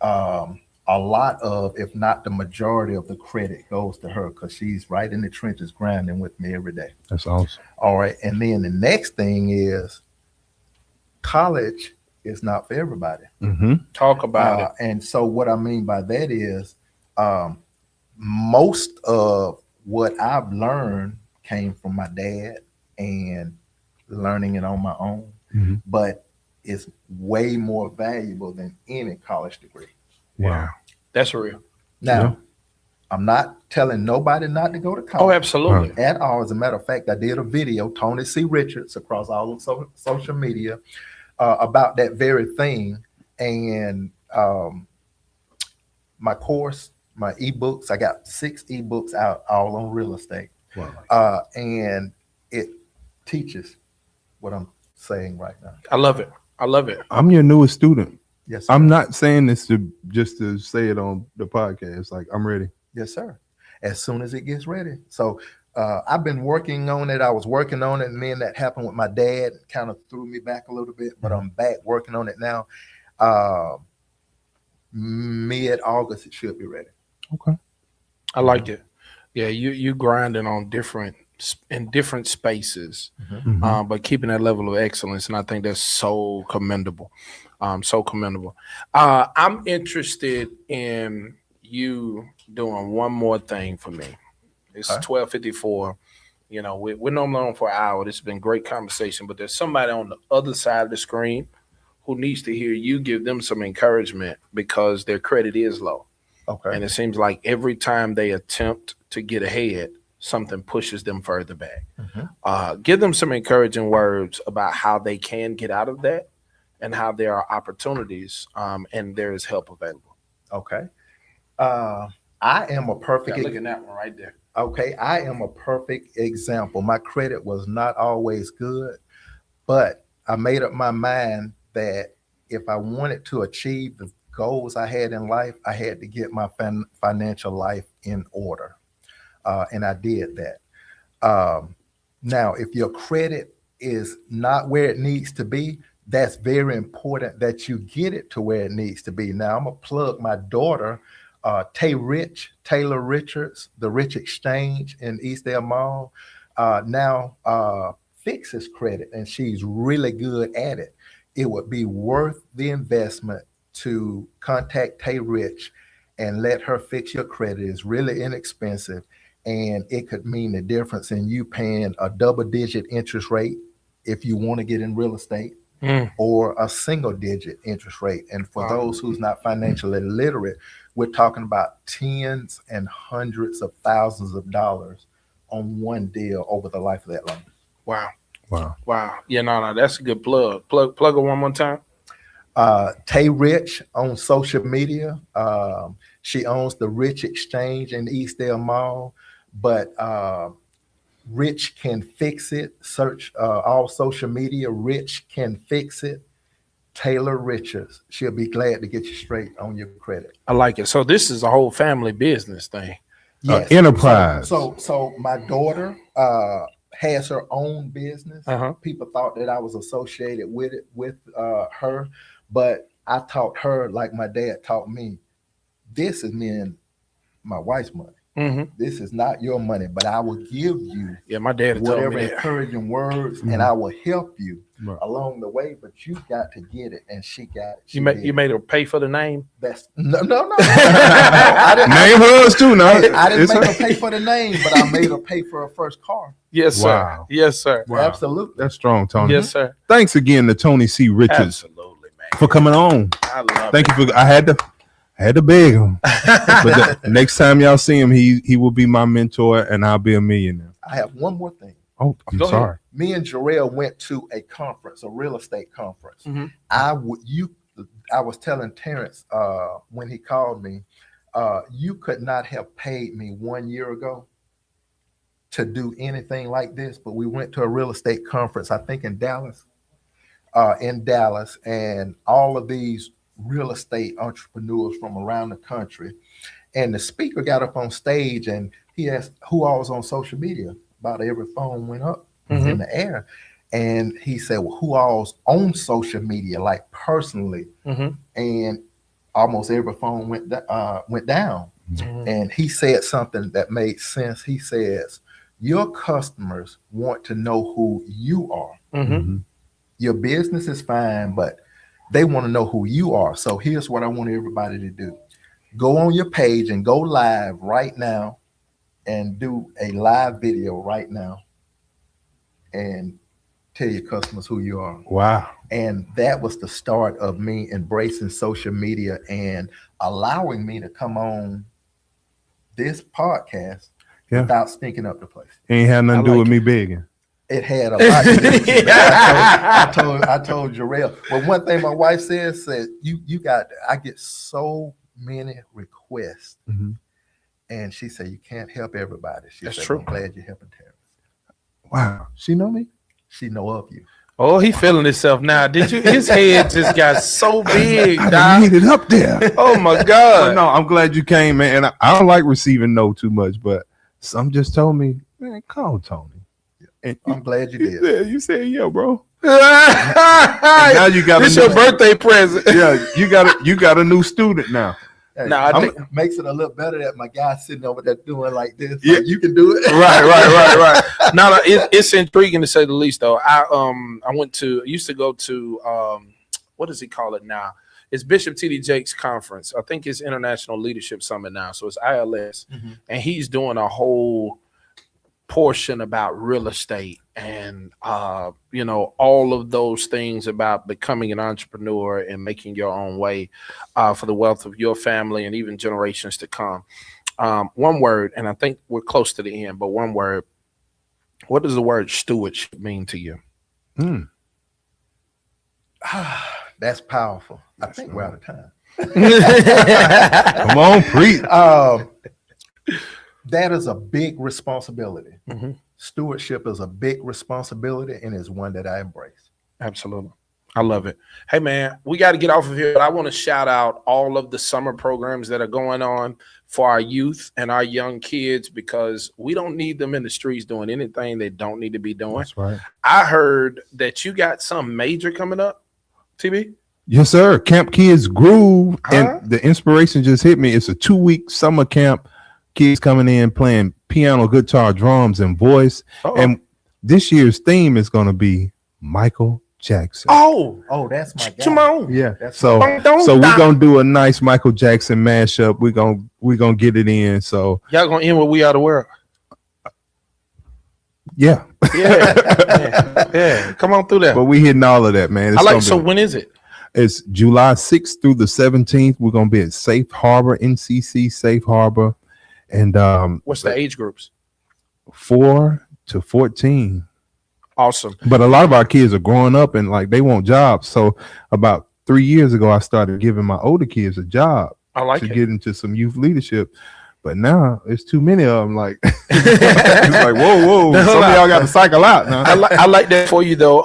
B: Mhm.
C: a lot of, if not the majority of the credit goes to her because she's right in the trenches grinding with me every day.
A: That's awesome.
C: All right. And then the next thing is college is not for everybody.
A: Mm-hmm.
B: Talk about it.
C: And so what I mean by that is most of what I've learned came from my dad and learning it on my own,
A: Mhm.
C: but it's way more valuable than any college degree.
B: Yeah. That's real.
C: Now,
A: Yeah.
C: I'm not telling nobody not to go to
B: Oh,
C: college
B: absolutely.
C: at all. As a matter of fact, I did a video, Tony C. Richards, across all of social media about that very thing. And my course, my ebooks, I got 6 ebooks out all on real estate.
A: Wow.
C: And it teaches what I'm saying right now.
B: I love it. I love it.
A: I'm your newest student.
C: Yes, sir.
A: I'm not saying this just to say it on the podcast. Like, I'm ready.
C: Yes, sir. As soon as it gets ready. So I've been working on it. I was working on it, and then that happened with my dad. Kind of threw me back a little bit, but I'm back working on it now. Mid-August, it should be ready.
A: Okay.
B: I like it. Yeah, you grinding on in different spaces,
A: Mhm.
B: but keeping that level of excellence, and I think that's so commendable. So commendable. I'm interested in you doing one more thing for me. It's
C: Okay.
B: 12:54. You know, we're normally on for an hour. This has been great conversation, but there's somebody on the other side of the screen who needs to hear you give them some encouragement because their credit is low.
C: Okay.
B: And it seems like every time they attempt to get ahead, something pushes them further back. Give them some encouraging words about how they can get out of that and how there are opportunities and there is help available.
C: Okay. I am a perfect.
B: Look at that one right there.
C: Okay, I am a perfect example. My credit was not always good, but I made up my mind that if I wanted to achieve the goals I had in life, I had to get my financial life in order. And I did that. Now, if your credit is not where it needs to be, that's very important that you get it to where it needs to be. Now, I'm going to plug my daughter, Taylor Richards, the Rich Exchange in Eastdale Mall, now fixes credit, and she's really good at it. It would be worth the investment to contact Tay Rich and let her fix your credit. It's really inexpensive, and it could mean the difference in you paying a double-digit interest rate if you want to get in real estate, or a single-digit interest rate. And for those who's not financially literate, we're talking about tens and hundreds of thousands of dollars on one deal over the life of that loan.
B: Wow. Yeah, no, that's a good plug. Plug her one more time.
C: Tay Rich on social media. She owns the Rich Exchange in Eastdale Mall, but Rich Can Fix It. Search all social media. Rich Can Fix It. Taylor Richards. She'll be glad to get you straight on your credit.
B: I like it. So this is a whole family business thing.
C: Yes.
A: Enterprise.
C: So my daughter has her own business. People thought that I was associated with it with her, but I taught her like my dad taught me. This is me and my wife's money. This is not your money, but I will give you
B: my dad told
C: whatever
B: me that.
C: encouraging words, and I will help you along the way. But you got to get it, and she got it.
B: You made her pay for the name.
C: That's no. I didn't
A: Name hers too now.
C: I didn't make her pay for the name, but I made her pay for her first car.
B: Yes, sir.
A: Wow.
B: Yes, sir.
A: Wow.
C: Absolutely.
A: That's strong, Tony.
B: Yes, sir.
A: Thanks again to Tony C. Richards
B: Absolutely, man.
A: for coming on.
B: I love
A: Thank you for. I had to beg him. But the next time y'all see him, he will be my mentor, and I'll be a millionaire.
C: I have one more thing.
A: Oh, I'm
B: Go
A: sorry.
C: Me and Jarrell went to a conference, a real estate conference. I was telling Terrence when he called me, you could not have paid me 1 year ago to do anything like this, but we went to a real estate conference, I think in Dallas, and all of these real estate entrepreneurs from around the country. And the speaker got up on stage and he asked who all was on social media. About every phone went up in the air. And he said, well, who all's on social media, like personally? And almost every phone went down. And he said something that made sense. He says, your customers want to know who you are. Your business is fine, but they want to know who you are. So here's what I want everybody to do. Go on your page and go live right now and do a live video right now and tell your customers who you are.
A: Wow.
C: And that was the start of me embracing social media and allowing me to come on this podcast without stinking up the place.
A: Ain't had nothing to do with me begging.
C: It had a lot to do with it. I told Jarrell. Well, one thing my wife said, I get so many requests. And she said, you can't help everybody.
B: That's
C: said,
B: true.
C: I'm glad you're helping Terrence.
A: Wow. She know me?
C: She know of you.
B: Oh, he feeling himself now. Did you? His head just got so big,
A: I
B: Doc.
A: need it up there.
B: Oh my
A: But
B: God.
A: no, I'm glad you came, man. And I don't like receiving no too much, but some just told me, man, call Tony. And
C: I'm glad you did.
A: You said, yeah, bro. Now you got
B: this your birthday present.
A: you got a new student now.
C: Hey,
B: No, I think
C: makes it a little better that my guy's sitting over there doing like this.
A: Yeah.
C: Like, you can do it.
B: right. No, it's intriguing to say the least. Though I used to go to what does he call it now? It's Bishop T.D. Jakes Conference. I think it's International Leadership Summit now. So it's ILS, and he's doing a whole portion about real estate and all of those things about becoming an entrepreneur and making your own way for the wealth of your family and even generations to come. One word, and I think we're close to the end, but one word. What does the word stewardship mean to you?
C: That's powerful. I think we're out of time.
A: Come on, preach.
C: That is a big responsibility.
B: Mm-hmm.
C: Stewardship is a big responsibility, and is one that I embrace.
B: Absolutely. I love it. Hey, man, we got to get off of here, but I want to shout out all of the summer programs that are going on for our youth and our young kids, because we don't need them in the streets doing anything they don't need to be doing.
A: That's right.
B: I heard that you got some major coming up, TB?
A: Yes, sir. Camp Kids Groove.
B: Huh?
A: And the inspiration just hit me. It's a 2-week summer camp. Kids coming in playing piano, guitar, drums, and voice.
B: Uh-oh.
A: And this year's theme is going to be Michael Jackson.
B: Oh,
C: That's my guy.
B: come on.
A: Yeah.
C: That's
A: So we're gonna do a nice Michael Jackson mashup. We're gonna get it in. So
B: Y'all gonna end with We Are the World.
A: yeah.
B: Yeah. Come on through that.
A: But we hitting all of that, man.
B: When is it?
A: It's July 6th through the 17th. We're gonna be at Safe Harbor, NCC Safe Harbor. And
B: What's the age groups?
A: 4 to 14.
B: Awesome.
A: But a lot of our kids are growing up and like they want jobs. So about 3 years ago, I started giving my older kids a job
B: I like
A: to
B: it.
A: get into some youth leadership. But now it's too many of them. Like it's like whoa.
B: No,
A: Some of y'all got to cycle out now.
B: I like that for you though.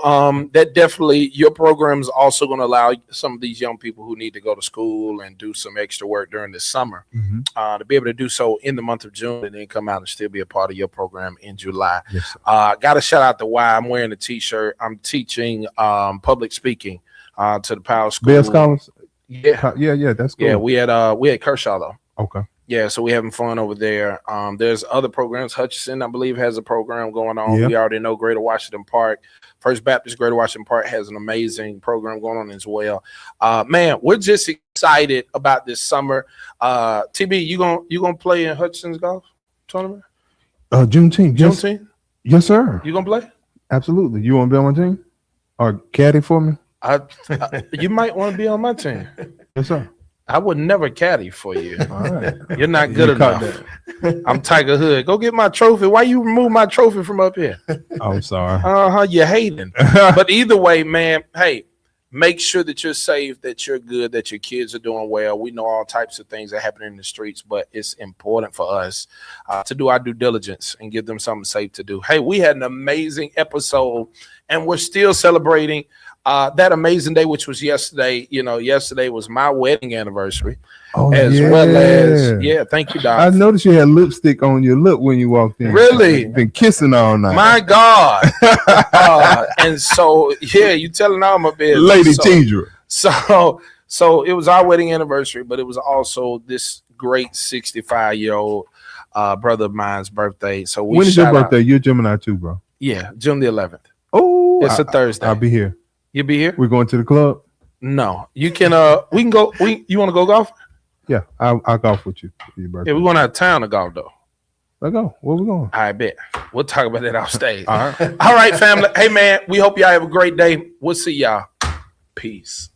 B: That definitely, your program is also going to allow some of these young people who need to go to school and do some extra work during the summer to be able to do so in the month of June and then come out and still be a part of your program in July.
A: Yes, sir.
B: Got to shout out to why I'm wearing a t-shirt. I'm teaching public speaking to the Power School.
A: Bell Scholars?
B: Yeah.
A: Yeah, that's cool.
B: Yeah, we had Kershaw though.
A: Okay.
B: Yeah, so we're having fun over there. There's other programs. Hutchinson, I believe, has a program going on.
A: Yeah.
B: We already know Greater Washington Park. First Baptist Greater Washington Park has an amazing program going on as well. Man, we're just excited about this summer. TB, you gonna play in Hutchinson's golf tournament?
A: Juneteenth. Yes.
B: Juneteenth?
A: Yes, sir.
B: You gonna play?
A: Absolutely. You want to be on my team? Or caddy for me?
B: You might want to be on my team.
A: Yes, sir.
B: I would never caddy for you.
A: All right.
B: You're not good
A: You caught
B: enough. I'm Tiger Hood. Go get my trophy. Why you remove my trophy from up here?
A: I'm sorry.
B: You're hating. But either way, man, hey, make sure that you're safe, that you're good, that your kids are doing well. We know all types of things that happen in the streets, but it's important for us to do our due diligence and give them something safe to do. Hey, we had an amazing episode, and we're still celebrating that amazing day, which was yesterday. Yesterday was my wedding anniversary,
A: Oh,
B: well as thank you, Doc.
A: I noticed you had lipstick on your lip when you walked in.
B: Really?
A: You've been kissing all night.
B: My God. And so, you telling all my business.
A: Lady
B: So-
A: Tindra.
B: So it was our wedding anniversary, but it was also this great 65-year-old brother of mine's birthday. So
A: When is your birthday? You're Gemini too, bro.
B: Yeah, June the 11th.
A: Oh,
B: It's a Thursday.
A: I'll be here.
B: You be here?
A: We're going to the club.
B: No, you can. We can go. You want to go golf?
A: Yeah, I'll golf with you for your birthday.
B: Yeah, we're going out of town to golf though.
A: Let's go. Where we going?
B: I bet. We'll talk about that off stage.
A: All right.
B: All right, family. Hey, man. We hope y'all have a great day. We'll see y'all. Peace.